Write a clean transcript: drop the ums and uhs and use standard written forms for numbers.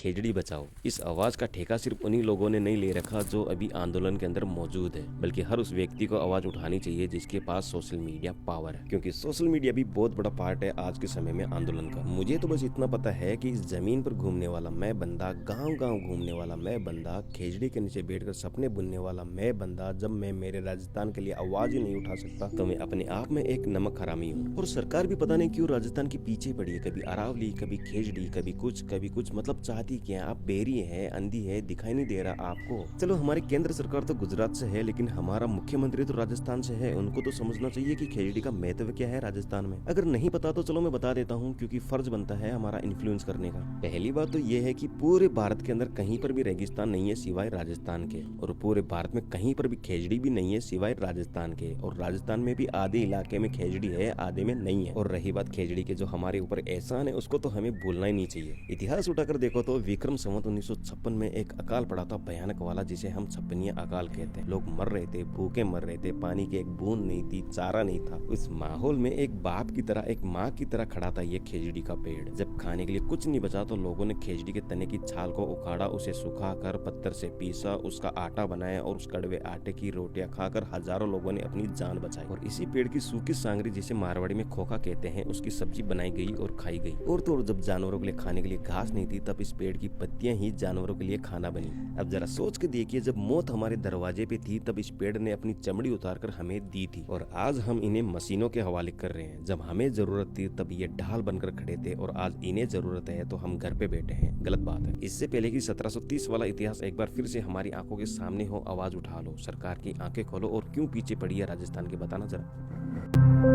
खेजड़ी बचाओ। इस आवाज का ठेका सिर्फ उन्हीं लोगों ने नहीं ले रखा जो अभी आंदोलन के अंदर मौजूद है, बल्कि हर उस व्यक्ति को आवाज उठानी चाहिए जिसके पास सोशल मीडिया पावर है, क्योंकि सोशल मीडिया भी बहुत बड़ा पार्ट है आज के समय में आंदोलन का। मुझे तो बस इतना पता है कि इस जमीन पर घूमने वाला मैं बंदा, गाँव गाँव घूमने वाला मैं बंदा, खेजड़ी के नीचे बैठकर सपने बुनने वाला मैं बंदा, जब मैं मेरे राजस्थान के लिए आवाज ही नहीं उठा सकता तो मैं अपने आप में एक नमक हरामी हूँ। और सरकार भी पता नहीं क्यों राजस्थान के पीछे पड़ी है, कभी अरावली, कभी खेजड़ी, कभी कुछ, मतलब चाहती क्या? आप बेरी है, अंधी है, दिखाई नहीं दे रहा आपको? चलो हमारी केंद्र सरकार तो गुजरात से है, लेकिन हमारा मुख्यमंत्री तो राजस्थान से है। उनको तो समझना चाहिए कि खेजड़ी का महत्व क्या है राजस्थान में। अगर नहीं पता तो चलो मैं बता देता हूँ, क्योंकि फर्ज बनता है हमारा इन्फ्लुएंस करने का। पहली बात तो ये है कि पूरे भारत के अंदर कहीं पर भी रेगिस्तान नहीं है सिवाय राजस्थान के, और पूरे भारत में कहीं पर भी खेजड़ी भी नहीं है सिवाय राजस्थान के। और राजस्थान में भी आधे इलाके में खेजड़ी है, आधे में नहीं है। और रही बात खेजड़ी के जो हमारे ऊपर एहसान है, उसको तो हमें भूलना ही नहीं चाहिए। इतिहास उठाकर देखो तो विक्रम संवत 1956 में एक अकाल पड़ा था, भयानक वाला, जिसे हम छप्पनिया अकाल कहते हैं। लोग मर रहे थे, भूखे मर रहे थे, पानी की एक बूंद नहीं थी, चारा नहीं था। उस माहौल में एक बाप की तरह, एक माँ की तरह खड़ा था ये खेजड़ी का पेड़। जब खाने के लिए कुछ नहीं बचा तो लोगों ने खेजड़ी के तने की छाल को उखाड़ा, उसे सुखाकर पत्थर से पीसा, उसका आटा बनाया और उस कड़वे आटे की रोटियां खाकर हजारों लोगों ने अपनी जान बचाई। और इसी पेड़ की सूखी सांगरी, जिसे मारवाड़ी में खोखा कहते हैं, उसकी सब्जी बनाई गई और खाई गई। और तो और जब जानवरों के लिए खाने के लिए घास नहीं थी, तब इस पेड़ की पत्तियां ही जानवरों के लिए खाना बनी। अब जरा सोच के देखिए, जब मौत हमारे दरवाजे पे थी तब इस पेड़ ने अपनी चमड़ी उतारकर हमें दी थी, और आज हम इन्हें मशीनों के हवाले कर रहे हैं। जब हमें जरूरत थी तब ये ढाल बनकर खड़े थे, और आज इन्हें जरूरत है तो हम घर पे बैठे हैं। गलत बात है। इससे पहले कि 1730 वाला इतिहास एक बार फिर से हमारी आंखों के सामने हो, आवाज उठा लो, सरकार की आंखें खोलो, और क्यों पीछे पड़ी है राजस्थान के, बताना जरा।